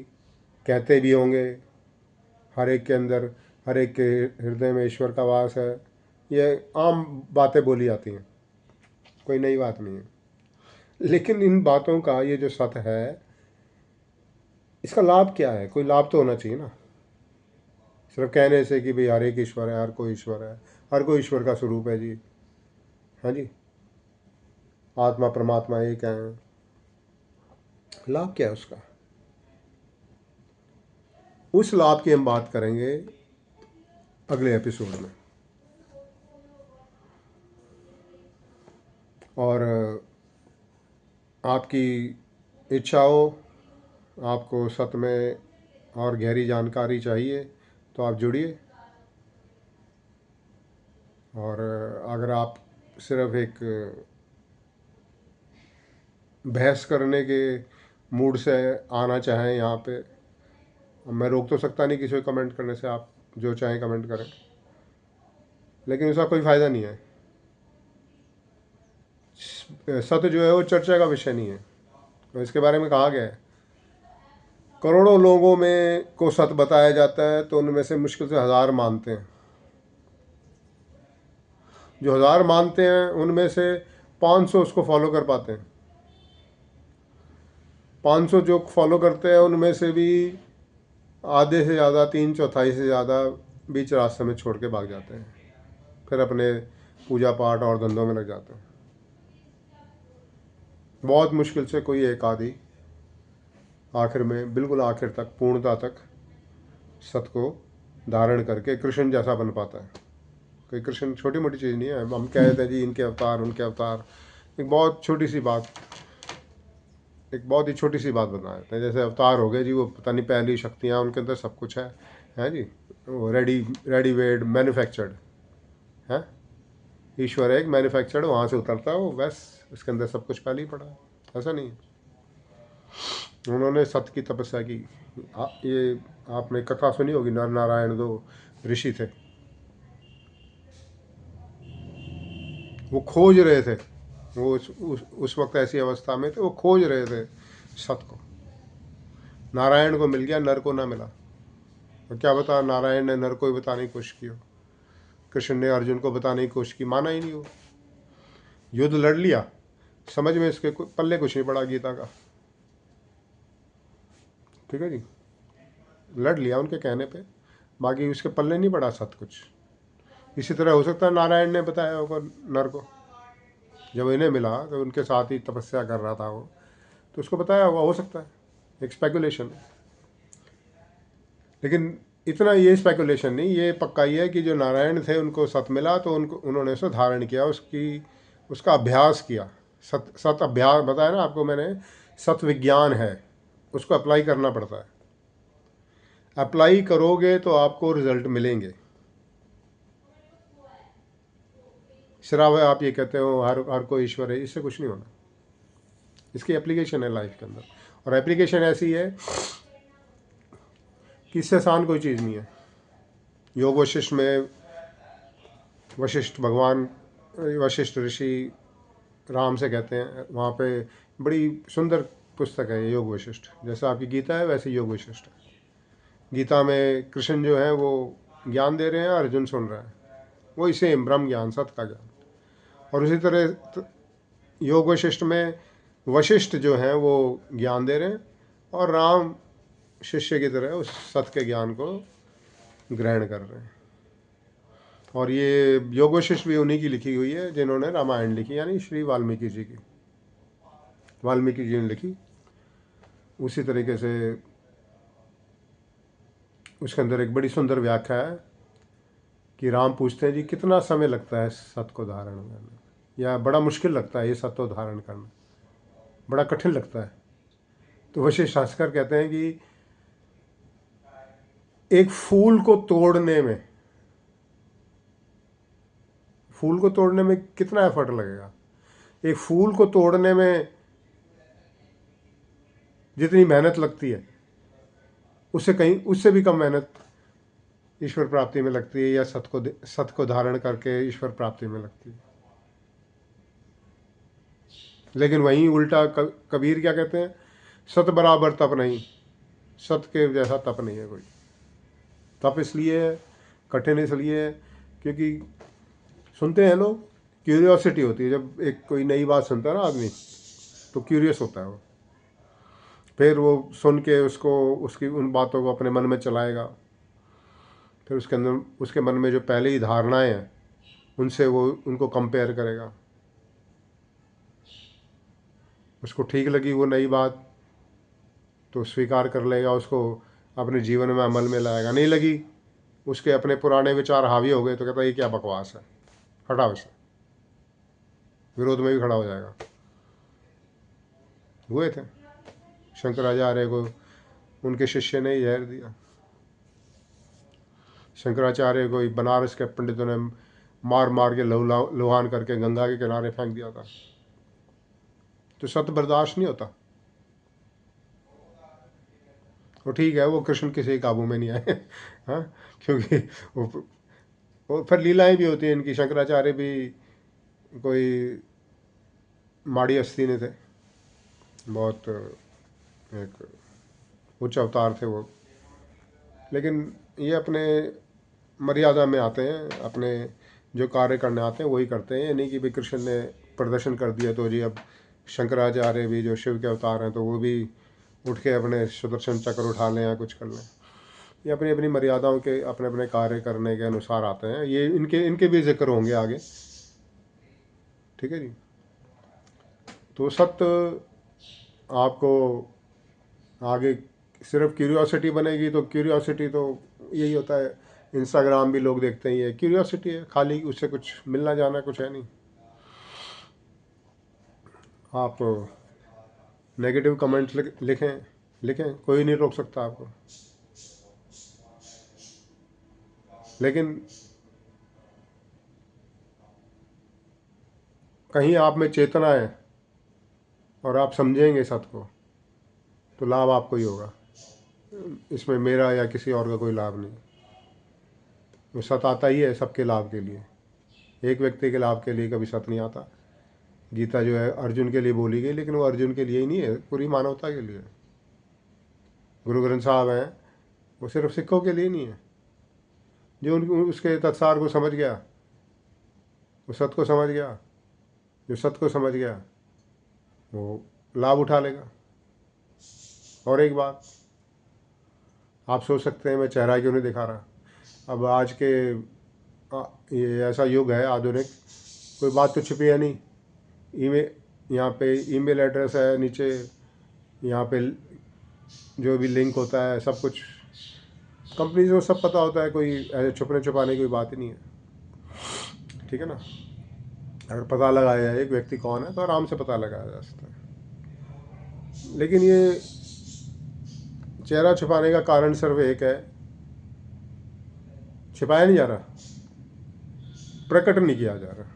कहते भी होंगे। हर एक के अंदर, हर एक के हृदय में ईश्वर का वास है। ये आम बातें बोली जाती हैं, कोई नई बात नहीं है। लेकिन इन बातों का ये जो सत्य है, इसका लाभ क्या है? कोई लाभ तो होना चाहिए ना। सिर्फ कहने से कि भाई हर एक ईश्वर है, हर कोई ईश्वर है, हर कोई ईश्वर का स्वरूप है जी, हाँ जी, आत्मा परमात्मा एक है, लाभ क्या है उसका? उस लाभ की हम बात करेंगे अगले एपिसोड में। और आपकी इच्छा हो, आपको सत्य में और गहरी जानकारी चाहिए तो आप जुड़िए। और अगर आप सिर्फ एक बहस करने के मूड से आना चाहें यहाँ पे, मैं रोक तो सकता नहीं किसी को कमेंट करने से। आप जो चाहें कमेंट करें, लेकिन उसका कोई फ़ायदा नहीं है। सत्य जो है वो चर्चा का विषय नहीं है। तो इसके बारे में कहा गया है, करोड़ों लोगों में को सत्य बताया जाता है तो उनमें से मुश्किल से 1000 मानते हैं। जो 1000 मानते हैं उनमें से 500 उसको फॉलो कर पाते हैं। 500 जो फॉलो करते हैं उनमें से भी आधे से ज़्यादा, 3/4 से ज़्यादा बीच रास्ते में छोड़ के भाग जाते हैं, फिर अपने पूजा पाठ और धंधों में लग जाते हैं। बहुत मुश्किल से कोई एक आदि आखिर में, बिल्कुल आखिर तक, पूर्णता तक सत्य को धारण करके कृष्ण जैसा बन पाता है। कोई कृष्ण छोटी मोटी चीज़ नहीं है। हम कह देते हैं जी इनके अवतार उनके अवतार, एक बहुत छोटी सी बात, एक बहुत ही छोटी सी बात बता देते हैं। जैसे अवतार हो गए जी, वो पता नहीं पहली शक्तियाँ उनके अंदर सब कुछ है जी, वो रेडीमेड मैन्युफैक्चर्ड है। ईश्वर एक मैन्युफैक्चर्ड, वहाँ से उतरता है वो, बस उसके अंदर सब कुछ पहले ही पड़ा है। ऐसा नहीं है। उन्होंने सत्य की तपस्या की। ये आपने कथा सुनी होगी, नर नारायण दो ऋषि थे, वो खोज रहे थे। वो उस वक्त ऐसी अवस्था में थे, वो खोज रहे थे सत्य को। नारायण को मिल गया, नर को ना मिला। तो क्या बता, नारायण ने नर को ही बताने की कोशिश की हो, कृष्ण ने अर्जुन को बताने की कोशिश की, माना ही नहीं। वो युद्ध लड़ लिया, समझ में इसके पल्ले कुछ नहीं पड़ा गीता का। ठीक है जी, लड़ लिया उनके कहने पे, बाकी उसके पल्ले नहीं पड़ा सत्य कुछ। इसी तरह हो सकता है नारायण ने बताया होगा नर को, जब इन्हें मिला तो उनके साथ ही तपस्या कर रहा था वो, तो उसको बताया होगा, हो सकता है, एक स्पेकुलेशन। लेकिन इतना ये स्पेकुलेशन नहीं, ये पक्का ही है कि जो नारायण थे उनको सत मिला तो उनको, उन्होंने उसे धारण किया, उसका अभ्यास किया। सत अभ्यास बताया ना आपको मैंने, सत विज्ञान है, उसको अप्लाई करना पड़ता है। अप्लाई करोगे तो आपको रिजल्ट मिलेंगे। सिर्फ आप ये कहते हो हर कोई ईश्वर है, इससे कुछ नहीं होना। इसकी एप्लीकेशन है लाइफ के अंदर, और एप्लीकेशन ऐसी है कि इससे आसान कोई चीज़ नहीं है। योग वशिष्ठ में वशिष्ठ भगवान, वशिष्ठ ऋषि राम से कहते हैं, वहाँ पे बड़ी सुंदर पुस्तक है योग वशिष्ठ। जैसा आपकी गीता है वैसे योग वशिष्ठ है। गीता में कृष्ण जो है वो ज्ञान दे रहे हैं, अर्जुन सुन रहा है, वही सेम ब्रह्म ज्ञान, सत्य का ज्ञान। और उसी तरह योग वशिष्ठ में वशिष्ठ जो हैं वो ज्ञान दे रहे हैं, और राम शिष्य की तरह उस सत्य के ज्ञान को ग्रहण कर रहे हैं। और ये योग वशिष्ठ भी उन्हीं की लिखी हुई है जिन्होंने रामायण लिखी, यानी श्री वाल्मीकि जी की, वाल्मीकि जी ने लिखी। उसी तरीके से उसके अंदर एक बड़ी सुंदर व्याख्या है कि राम पूछते हैं जी कितना समय लगता है सत्य को धारण करने, या बड़ा मुश्किल लगता है ये सत्य को धारण करना, बड़ा कठिन लगता है। तो वशिष्ठ शास्त्रकार कहते हैं कि एक फूल को तोड़ने में, फूल को तोड़ने में कितना एफर्ट लगेगा, एक फूल को तोड़ने में जितनी मेहनत लगती है उससे भी कम मेहनत ईश्वर प्राप्ति में लगती है, या सत्य को धारण करके ईश्वर प्राप्ति में लगती है। लेकिन वहीं उल्टा कबीर क्या कहते हैं, सत बराबर तप नहीं, सत्य के जैसा तप नहीं है कोई। तप इसलिए है, कठिन इसलिए है क्योंकि सुनते हैं लोग, क्यूरियोसिटी होती है। जब एक कोई नई बात सुनता है ना आदमी, तो क्यूरियस होता है वो, फिर वो सुन के उसको, उसकी उन बातों को अपने मन में चलाएगा, फिर उसके अंदर उसके मन में जो पहले ही धारणाएं हैं उनसे वो उनको कंपेयर करेगा। उसको ठीक लगी वो नई बात तो स्वीकार कर लेगा, उसको अपने जीवन में अमल में लाएगा। नहीं लगी, उसके अपने पुराने विचार हावी हो गए तो कहता है ये क्या बकवास है, हटा उसे, विरोध में भी खड़ा हो जाएगा। हुए थे शंकराचार्य को उनके शिष्य ने जहर दिया। शंकराचार्य को बनारस के पंडितों ने मार मार के लोहान करके गंगा के किनारे फेंक दिया था। तो सत्य बर्दाश्त नहीं होता। वो ठीक है, वो कृष्ण किसी काबू में नहीं आए हाँ, क्योंकि वो फिर लीलाएं भी होती हैं इनकी। शंकराचार्य भी कोई माड़ी हस्ती नहीं थे, बहुत एक उच्च अवतार थे वो, लेकिन ये अपने मर्यादा में आते हैं, अपने जो कार्य करने आते हैं वही करते हैं। ये नहीं कि भाई कृष्ण ने प्रदर्शन कर दिया तो जी अब शंकराचार्य भी जो शिव के अवतार हैं तो वो भी उठ के अपने सुदर्शन चक्र उठा लें या कुछ कर लें। ये अपनी अपनी मर्यादाओं के अपने अपने कार्य करने के अनुसार आते हैं। ये इनके इनके भी जिक्र होंगे आगे, ठीक है जी। तो सत्य आपको आगे सिर्फ क्यूरियोसिटी बनेगी तो क्यूरियोसिटी तो यही होता है, इंस्टाग्राम भी लोग देखते हैं, ये क्यूरियोसिटी है खाली, उससे कुछ मिलना जाना कुछ है नहीं। आप नेगेटिव कमेंट्स लिखें लिखें, कोई नहीं रोक सकता आपको, लेकिन कहीं आप में चेतना है और आप समझेंगे सत्य को तो लाभ आपको ही होगा। इसमें मेरा या किसी और का कोई लाभ नहीं। वो सत्य आता ही है सबके लाभ के लिए, एक व्यक्ति के लाभ के लिए कभी सत्य नहीं आता। गीता जो है अर्जुन के लिए बोली गई, लेकिन वो अर्जुन के लिए ही नहीं है, पूरी मानवता के लिए। गुरु ग्रंथ साहब हैं, वो सिर्फ सिखों के लिए नहीं है। जो उन उसके तत्सार को समझ गया, वो सत्य को समझ गया, जो सत्य को समझ गया वो लाभ उठा लेगा। और एक बात आप सोच सकते हैं मैं चेहरा क्यों नहीं दिखा रहा, अब आज के ये ऐसा युग है आधुनिक, कोई बात तो छुपी है नहीं। ईमेल, यहाँ पे ईमेल एड्रेस है नीचे, यहाँ पे जो भी लिंक होता है सब कुछ कंपनी को सब पता होता है, कोई ऐसे छुपने छुपाने की कोई बात ही नहीं है, ठीक है ना। अगर पता लगाया जाए एक व्यक्ति कौन है तो आराम से पता लगाया जा सकता है। लेकिन ये चेहरा छुपाने का कारण सिर्फ एक है, छिपाया नहीं जा रहा, प्रकट नहीं किया जा रहा।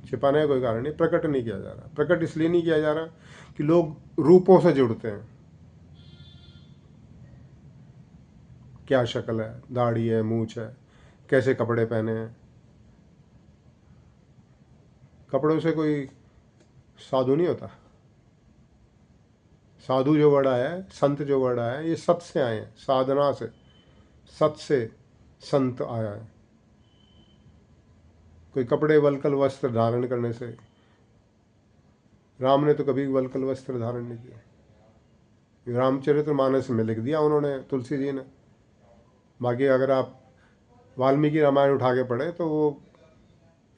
छिपाने का कोई कारण नहीं, प्रकट नहीं किया जा रहा। प्रकट इसलिए नहीं किया जा रहा कि लोग रूपों से जुड़ते हैं, क्या शक्ल है, दाढ़ी है, मूछ है, कैसे कपड़े पहने हैं। कपड़ों से कोई साधु नहीं होता। साधु जो वर्ड आया है, संत जो वर्ड आया है, ये सत से आए हैं, साधना से, सत से संत आया है। कोई कपड़े वलकल वस्त्र धारण करने से, राम ने तो कभी वलकल वस्त्र धारण नहीं किया। रामचरितमानस में लिख दिया उन्होंने, तुलसी जी ने। बाकी अगर आप वाल्मीकि रामायण उठा के पढ़े तो वो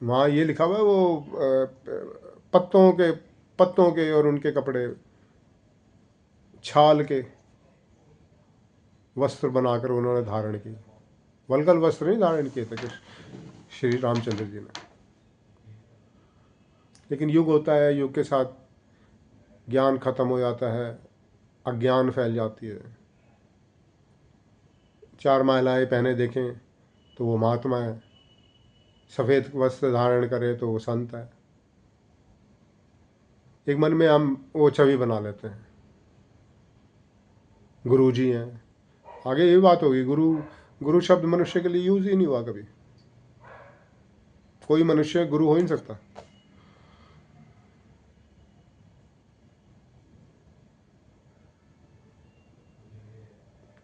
वहाँ ये लिखा हुआ है, वो पत्तों के और उनके कपड़े, छाल के वस्त्र बनाकर उन्होंने धारण की। वल्गल वस्त्र नहीं धारण किए थे कि श्री रामचंद्र जी ने। लेकिन युग होता है, युग के साथ ज्ञान खत्म हो जाता है, अज्ञान फैल जाती है। चार मालाएं पहने देखें तो वो महात्मा है, सफ़ेद वस्त्र धारण करे तो वो संत है। एक मन में हम वो छवि बना लेते हैं, गुरु जी हैं। आगे ये बात होगी, गुरु गुरु शब्द मनुष्य के लिए यूज ही नहीं हुआ कभी। कोई मनुष्य गुरु हो ही नहीं सकता।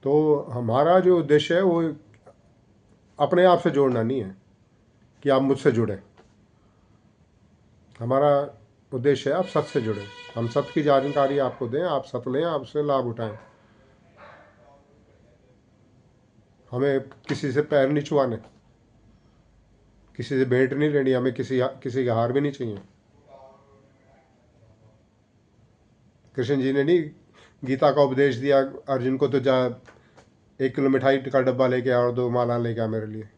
तो हमारा जो उद्देश्य है वो अपने आप से जोड़ना नहीं है कि आप मुझसे जुड़े। हमारा उद्देश्य है आप सत्य से जुड़े, हम सत्य की जानकारी आपको दें, आप सत्य लें, आप उससे लाभ उठाएं। हमें किसी से पैर नहीं छुआने, किसी से भेंट नहीं लेनी, हमें किसी का हार भी नहीं चाहिए। कृष्ण जी ने नहीं गीता का उपदेश दिया अर्जुन को, तो जा 1 किलो मिठाई का डब्बा लेके आ और 2 माला लेके आ मेरे लिए,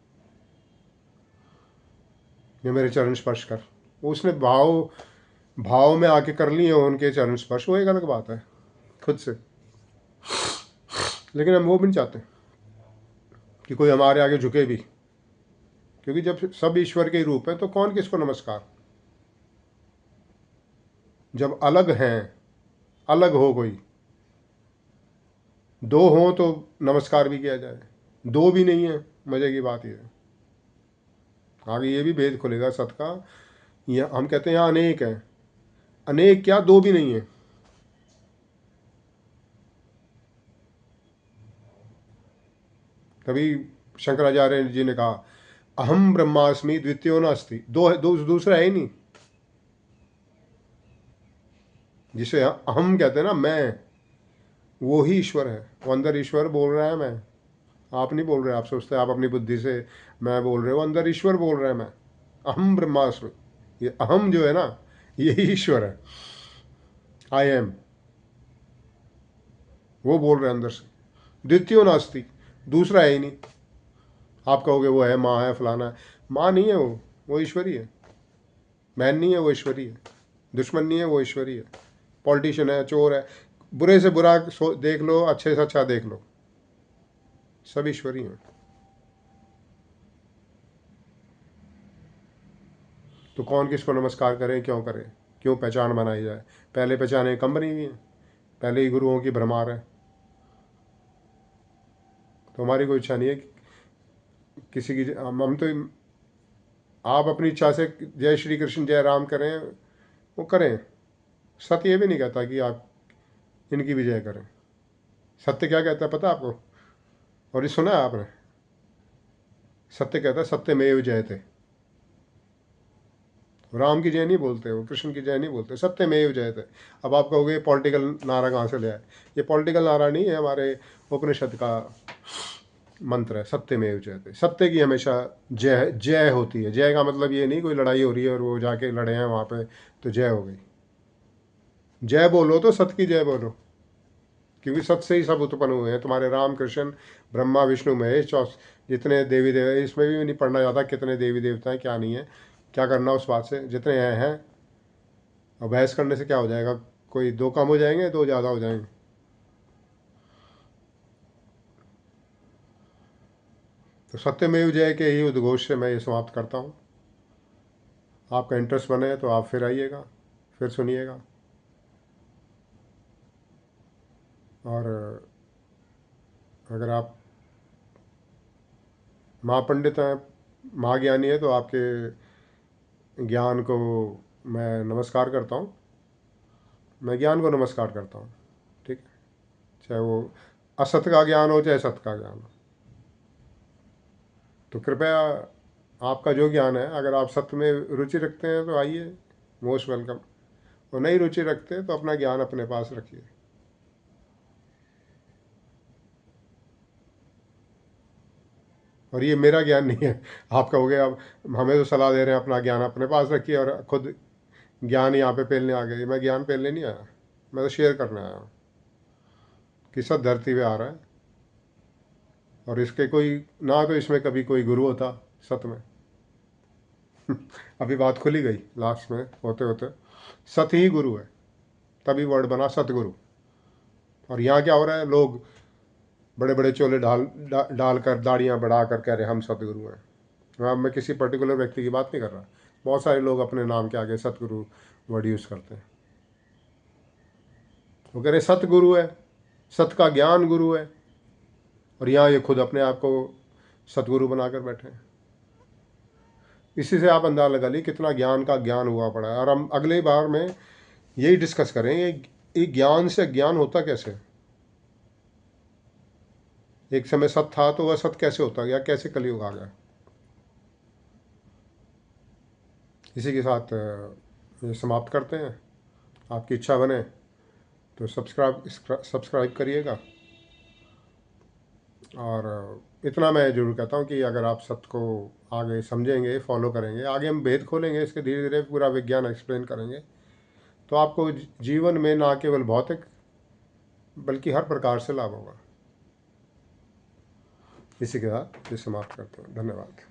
ये मेरे चरण स्पर्श कर। उसने भाव में आके कर लिए उनके चरण स्पर्श, वो एक अलग बात है खुद से। लेकिन हम वो भी नहीं चाहते कि कोई हमारे आगे झुके भी, क्योंकि जब सब ईश्वर के ही रूप है तो कौन किसको नमस्कार। जब अलग हैं, अलग हो कोई, दो हों तो नमस्कार भी किया जाए, दो भी नहीं है, मजे की बात ये है। आगे ये भी भेद खुलेगा सत का। हम कहते हैं यहाँ अनेक है, अनेक क्या, दो भी नहीं है। तभी शंकराचार्य जी ने कहा अहम ब्रह्मास्मि द्वितीयो नास्ति, दूसरा है ही नहीं। जिसे अहम कहते हैं ना, मैं, वो ही ईश्वर है। वो अंदर ईश्वर बोल रहा है, मैं, आप नहीं बोल रहे। आप सोचते हैं आप अपनी बुद्धि से मैं बोल रहे हो, अंदर ईश्वर बोल रहा है मैं। अहम ब्रह्मास्मि, ये अहम जो है ना, यही ईश्वर है। आई एम, वो बोल रहे हैं अंदर से। द्वितीयो नास्ति, दूसरा है ही नहीं। आप कहोगे वो है, माँ है, फलाना है। माँ नहीं है, वो ईश्वरी है। बहन नहीं है, वो ईश्वरी है। दुश्मन नहीं है, वो ईश्वरी है। पॉलिटिशियन है, चोर है, बुरे से बुरा देख लो, अच्छे से अच्छा देख लो, सब ईश्वरी हैं। तो कौन किसको नमस्कार करें, क्यों करें, क्यों पहचान बनाई जाए? पहले पहचाने कम बनी हुई हैं, पहले ही गुरुओं की भरमार है। तो हमारी कोई इच्छा नहीं है कि किसी की, हम तो, आप अपनी इच्छा से जय श्री कृष्ण जय राम करें, वो करें। सत्य ये भी नहीं कहता कि आप इनकी भी जय करें। सत्य क्या कहता है पता आपको? और ये सुना है आपने? सत्य कहता है सत्यमेव जयते। राम की जय नहीं बोलते, वो कृष्ण की जय नहीं बोलते, सत्यमेव जयते। अब आप कहोगे पॉलिटिकल नारा कहाँ से ले आए? ये पॉलिटिकल नारा नहीं है, हमारे उपनिषद का मंत्र है, सत्यमेव जयते। सत्य की हमेशा जय जय होती है। जय का मतलब ये नहीं कोई लड़ाई हो रही है और वो जाके लड़े हैं वहाँ पे तो जय हो गई। जय बोलो तो सत्य की जय बोलो, क्योंकि सत्य से ही सब उत्पन्न हुए हैं। तुम्हारे राम कृष्ण ब्रह्मा विष्णु महेश जितने देवी देव, इसमें भी नहीं पढ़ना जाता कितने देवी देवता हैं क्या नहीं है, क्या करना उस बात से, जितने हैं। और बहस करने से क्या हो जाएगा? कोई दो कम हो जाएंगे, दो ज़्यादा हो जाएंगे। तो सत्यमेव जय के ही उद्घोष से मैं ये समाप्त करता हूँ। आपका इंटरेस्ट बने तो आप फिर आइएगा, फिर सुनिएगा। और अगर आप महापंडित हैं, महाज्ञानी है, तो आपके ज्ञान को मैं नमस्कार करता हूँ। मैं ज्ञान को नमस्कार करता हूँ, ठीक है, चाहे वो असत का ज्ञान हो चाहे सत का ज्ञान हो। तो कृपया आपका जो ज्ञान है, अगर आप सत्य में रुचि रखते हैं तो आइए, मोस्ट वेलकम। और नहीं रुचि रखते तो अपना ज्ञान अपने पास रखिए। और ये मेरा ज्ञान नहीं है। आप कहोगे अब हमें तो सलाह दे रहे हैं अपना ज्ञान अपने पास रखिए और खुद ज्ञान यहाँ पे पेलने आ गए। मैं ज्ञान पेलने नहीं आया, मैं तो शेयर करने आया हूँ कि सब धरती पे आ रहा है। और इसके कोई ना, तो इसमें कभी कोई गुरु होता सत में। अभी बात खुली गई लास्ट में होते होते, सत ही गुरु है, तभी वर्ड बना सतगुरु। और यहाँ क्या हो रहा है, लोग बड़े बड़े चोले डाल कर दाढ़ियाँ बढ़ा कर कह रहे हम सतगुरु हैं। हाँ, मैं किसी पर्टिकुलर व्यक्ति की बात नहीं कर रहा। बहुत सारे लोग अपने नाम के आगे सतगुरु वर्ड यूज़ करते हैं। वो कह रहे सतगुरु है, सत का ज्ञान गुरु है, और यहाँ ये खुद अपने आप को सतगुरु बनाकर बैठे हैं। इसी से आप अंदाजा लगा ली कितना ज्ञान का ज्ञान हुआ पड़ा है। और हम अगले बार में यही डिस्कस करेंगे, ये ज्ञान से ज्ञान होता कैसे। एक समय सत था तो वह सत कैसे होता गया, कैसे कलयुग आ गया। इसी के साथ ये समाप्त करते हैं। आपकी इच्छा बने तो सब्सक्राइब करिएगा। और इतना मैं जरूर कहता हूँ कि अगर आप सत्य को आगे समझेंगे, फॉलो करेंगे, आगे हम भेद खोलेंगे, इसके धीरे धीरे पूरा विज्ञान एक्सप्लेन करेंगे, तो आपको जीवन में ना केवल भौतिक बल्कि हर प्रकार से लाभ होगा। इसी के साथ ये समाप्त करते हैं। धन्यवाद।